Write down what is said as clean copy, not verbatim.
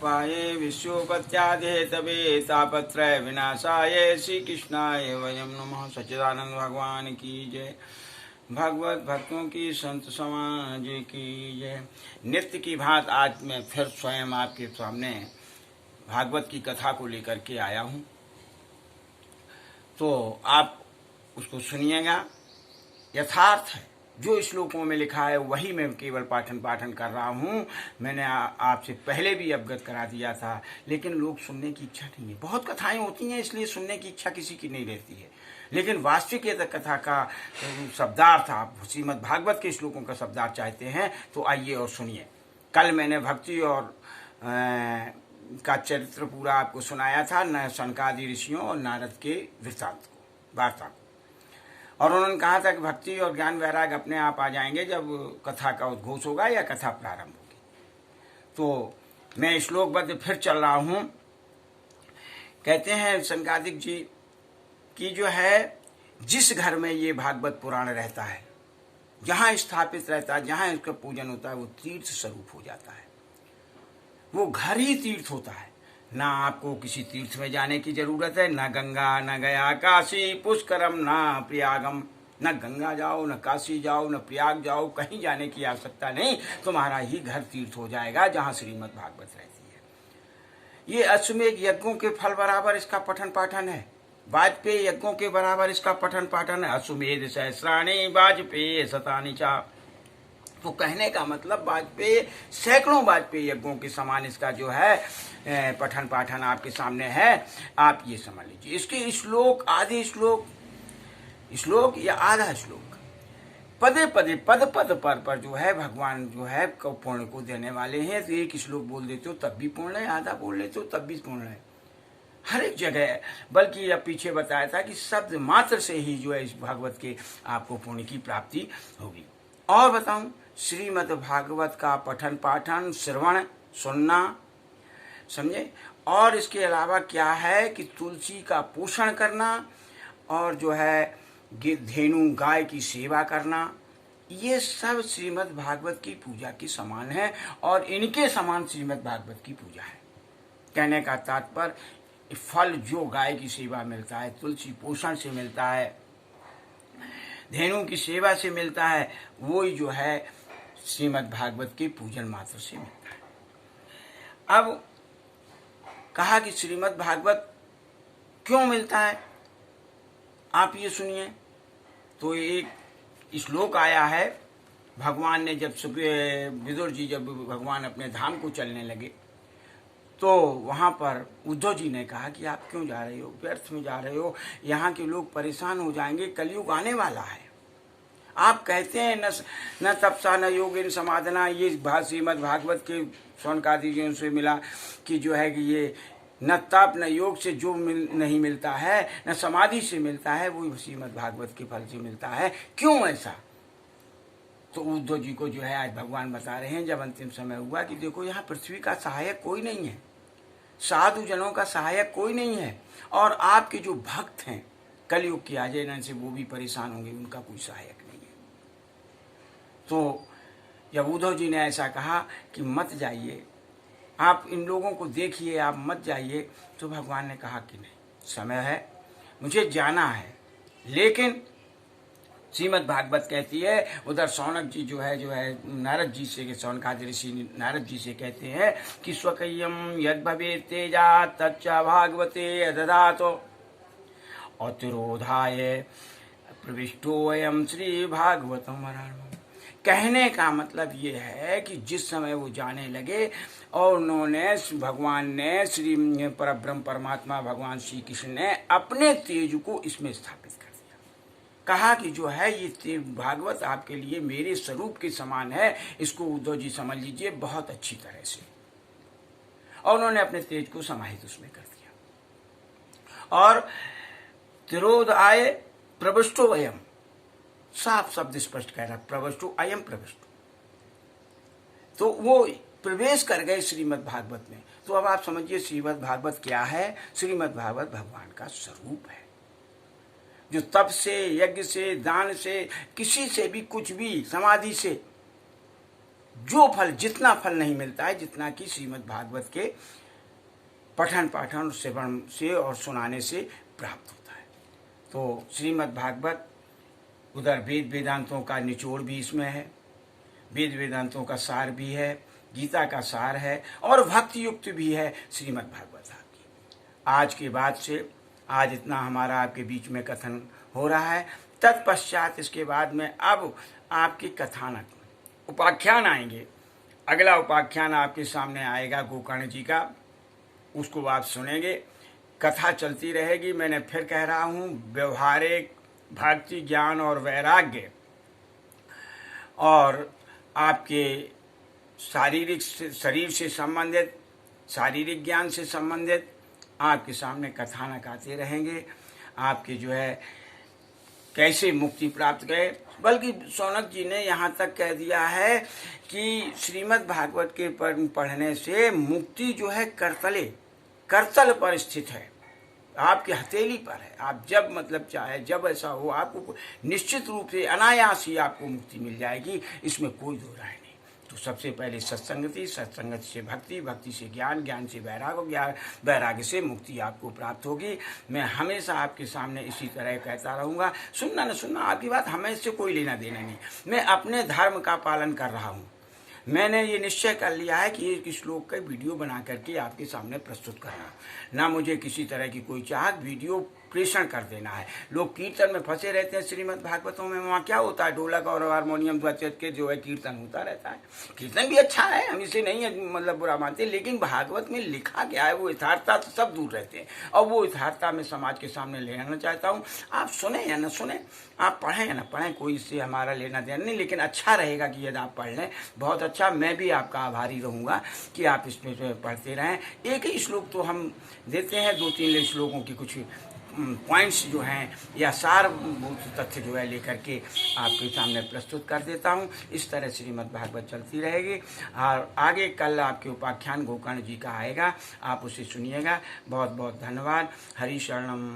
संस्थापनाय विश्वोपत्यादिहेतवे तापत्रय विनाशाय श्री कृष्णाय वयम नमः। सच्चिदानंद भगवान की जय। भगवत भक्तों की संत समाज की जय। नित्य की भांति आज मैं फिर स्वयं आपके सामने भागवत की कथा को लेकर के आया हूँ, तो आप उसको सुनिएगा। यथार्थ है, जो श्लोकों में लिखा है वही मैं केवल पाठन कर रहा हूँ। मैंने आपसे पहले भी अवगत करा दिया था, लेकिन लोग सुनने की इच्छा नहीं है। बहुत कथाएं होती हैं, इसलिए सुनने की इच्छा किसी की नहीं रहती है। लेकिन वास्तविक ये कथा का शब्दार्थ, आप श्रीमद् भागवत के श्लोकों का शब्दार्थ चाहते हैं तो आइए और सुनिए। कल मैंने भक्ति और का चरित्र पूरा आपको सुनाया था, न सनकादि ऋषियों और नारद के वृत्तांत को, वार्ता को। और उन्होंने कहा था कि भक्ति और ज्ञान वैराग्य अपने आप आ जाएंगे जब कथा का उद्घोष होगा या कथा प्रारंभ होगी। तो मैं श्लोकबद्ध फिर चल रहा हूँ। कहते हैं सनकादिक जी कि जो है, जिस घर में ये भागवत पुराण रहता है, जहाँ स्थापित रहता है, जहाँ इसका पूजन होता है, वो तीर्थ स्वरूप हो जाता है। वो घर ही तीर्थ होता है। ना आपको किसी तीर्थ में जाने की जरूरत है, न गंगा, न गया काशी पुष्करम, न प्रयागम। न गंगा जाओ, न काशी जाओ, न प्रयाग जाओ, कहीं जाने की आवश्यकता नहीं। तुम्हारा ही घर तीर्थ हो जाएगा जहाँ श्रीमद् भागवत रहती है। ये अश्वमेध यज्ञों के फल बराबर इसका पठन पाठन है। वाजपेयी यज्ञों के बराबर इसका पठन पाठन है। अश्वमेध सहस्राणि वाजपेयी शतानि चा। तो कहने का मतलब वाजपेयी, सैकड़ों वाजपेयी यज्ञों के समान इसका जो है पठन पाठन आपके सामने है। आप ये समझ लीजिए। इसके श्लोक, आदि श्लोक या आधा श्लोक, पदे पदे पद पद पर जो है भगवान जो है पुण्य को देने वाले हैं। तो एक श्लोक बोल देते हो तब भी पुण्य है, आधा बोल लेते हो तब भी पुण्य है, हर एक जगह। बल्कि अब पीछे बताया था कि शब्द मात्र से ही जो है इस भागवत के आपको पुण्य की प्राप्ति होगी। और बताऊं, श्रीमद् भागवत का पठन पाठन, श्रवण, सुनना, समझे। और इसके अलावा क्या है कि तुलसी का पोषण करना और जो है धेनु गाय की सेवा करना, ये सब श्रीमद् भागवत की पूजा के समान है। और इनके समान श्रीमद् भागवत की पूजा है। कहने का तात्पर्य, फल जो गाय की सेवा मिलता है, तुलसी पोषण से मिलता है, धेनु की सेवा से मिलता है, वो ही जो है श्रीमद् भागवत के पूजन मात्र से मिलता है। अब कहा कि श्रीमद् भागवत क्यों मिलता है, आप ये सुनिए। तो एक श्लोक आया है, भगवान ने जब विदुर जी जब भगवान अपने धाम को चलने लगे, तो वहाँ पर उद्धव जी ने कहा कि आप क्यों जा रहे हो, व्यर्थ में जा रहे हो, यहाँ के लोग परेशान हो जाएंगे, कलयुग आने वाला है। आप कहते हैं न तपसा न योगिन समाधना। ये श्रीमद् भागवत के सौनकादियों से मिला कि जो है कि ये न तप न योग से जो नहीं मिलता है, न समाधि से मिलता है, वो श्रीमद् भागवत के फल से मिलता है। क्यों ऐसा? तो उद्धव जी को जो है आज भगवान बता रहे हैं, जब अंतिम समय हुआ कि देखो यहाँ पृथ्वी का सहायक कोई नहीं है, साधु जनों का सहायक कोई नहीं है, और आपके जो भक्त हैं कलयुग की आजन से वो भी परेशान होंगे, उनका कोई सहायक नहीं है। तो जब उद्धव जी ने ऐसा कहा कि मत जाइए, आप इन लोगों को देखिए, आप मत जाइए, तो भगवान ने कहा कि नहीं, समय है, मुझे जाना है। लेकिन श्रीमद् भागवत कहती है, उधर सौनक जी जो है नारद जी से, सौनकादि ऋषि नारद जी से कहते हैं कि स्वकय्यम यद भवे तेजा तच्च भागवते ददातो अतिरोधाय प्रविष्टोयम श्री भागवतम। कहने का मतलब ये है कि जिस समय वो जाने लगे और उन्होंने, भगवान ने, श्री परब्रह्म परमात्मा भगवान श्री कृष्ण ने अपने तेज को इसमें स्थापित कर दिया। कहा कि जो है ये भागवत आपके लिए मेरे स्वरूप के समान है, इसको उद्धव जी समझ लीजिए बहुत अच्छी तरह से। और उन्होंने अपने तेज को समाहित उसमें कर दिया। और तिरोध आए प्रविष्टो अयम, साफ शब्द स्पष्ट कह रहा, प्रविष्टो अयम प्रविष्टो। तो वो प्रवेश कर गए श्रीमद् भागवत में। तो अब आप समझिए श्रीमद् भागवत क्या है। श्रीमद् भागवत भगवान का स्वरूप है, जो तप से, यज्ञ से, दान से, किसी से भी, कुछ भी, समाधि से जो फल, जितना फल नहीं मिलता है जितना कि श्रीमद् भागवत के पठन पाठन श्रवण से और सुनाने से प्राप्त होता है। तो श्रीमद् भागवत उधर वेद वेदांतों का निचोड़ भी इसमें है, वेद वेदांतों का सार भी है, गीता का सार है और भक्ति युक्त भी है श्रीमद् भागवत आपकी। आज के बाद से आज इतना हमारा आपके बीच में कथन हो रहा है। तत्पश्चात इसके बाद में अब आपकी कथानक उपाख्यान आएंगे। अगला उपाख्यान आपके सामने आएगा गोकर्ण जी का, उसको आप सुनेंगे। कथा चलती रहेगी। मैंने फिर कह रहा हूँ, व्यवहारिक भक्ति ज्ञान और वैराग्य और आपके शारीरिक शरीर से संबंधित, शारीरिक ज्ञान से संबंधित आपके सामने कथानक आते रहेंगे। आपके जो है कैसे मुक्ति प्राप्त गए, बल्कि शौनक जी ने यहाँ तक कह दिया है कि श्रीमद् भागवत के पढ़ने से मुक्ति जो है करतल पर स्थित है, आपकी हथेली पर है। आप जब मतलब चाहे, जब ऐसा हो, आपको निश्चित रूप से अनायास ही आपको मुक्ति मिल जाएगी, इसमें कोई दो राय नहीं। तो सबसे पहले सत्संगति, सत्संगति से भक्ति, भक्ति से ज्ञान, ज्ञान से वैराग्य, वैराग्य से मुक्ति आपको प्राप्त होगी। मैं हमेशा आपके सामने इसी तरह कहता रहूँगा। सुनना न सुनना आपकी बात, हमें इससे कोई लेना देना नहीं। मैं अपने धर्म का पालन कर रहा हूँ। मैंने ये निश्चय कर लिया है कि एक श्लोक का वीडियो बना करके आपके सामने प्रस्तुत करना, ना मुझे किसी तरह की कोई चाहत वीडियो प्रेषण कर देना है। लोग कीर्तन में फंसे रहते हैं श्रीमद् भागवतों में, वहाँ क्या होता है, ढोलक और हारमोनियम ध्वज के जो है कीर्तन होता रहता है। कीर्तन भी अच्छा है, हम इसे नहीं मतलब बुरा मानते, लेकिन भागवत में लिखा क्या है वो यथार्थता से सब दूर रहते हैं, और वो यथार्थता में समाज के सामने ले आना चाहता हूँ। आप सुने या न सुने, आप पढ़ें या न पढ़ें, कोई इससे हमारा लेना देना नहीं, लेकिन अच्छा रहेगा कि यदि आप पढ़ लें, बहुत अच्छा। मैं भी आपका आभारी रहूँगा कि आप इसमें जो पढ़ते रहें। एक ही श्लोक तो हम देते हैं, 2-3 श्लोकों की कुछ पॉइंट्स जो हैं या सारभूत तथ्य जो है लेकर के आपके सामने प्रस्तुत कर देता हूँ। इस तरह श्रीमद् भागवत चलती रहेगी। और आगे कल आपके उपाख्यान गोकर्ण जी का आएगा, आप उसे सुनिएगा। बहुत बहुत धन्यवाद। हरि शरणम।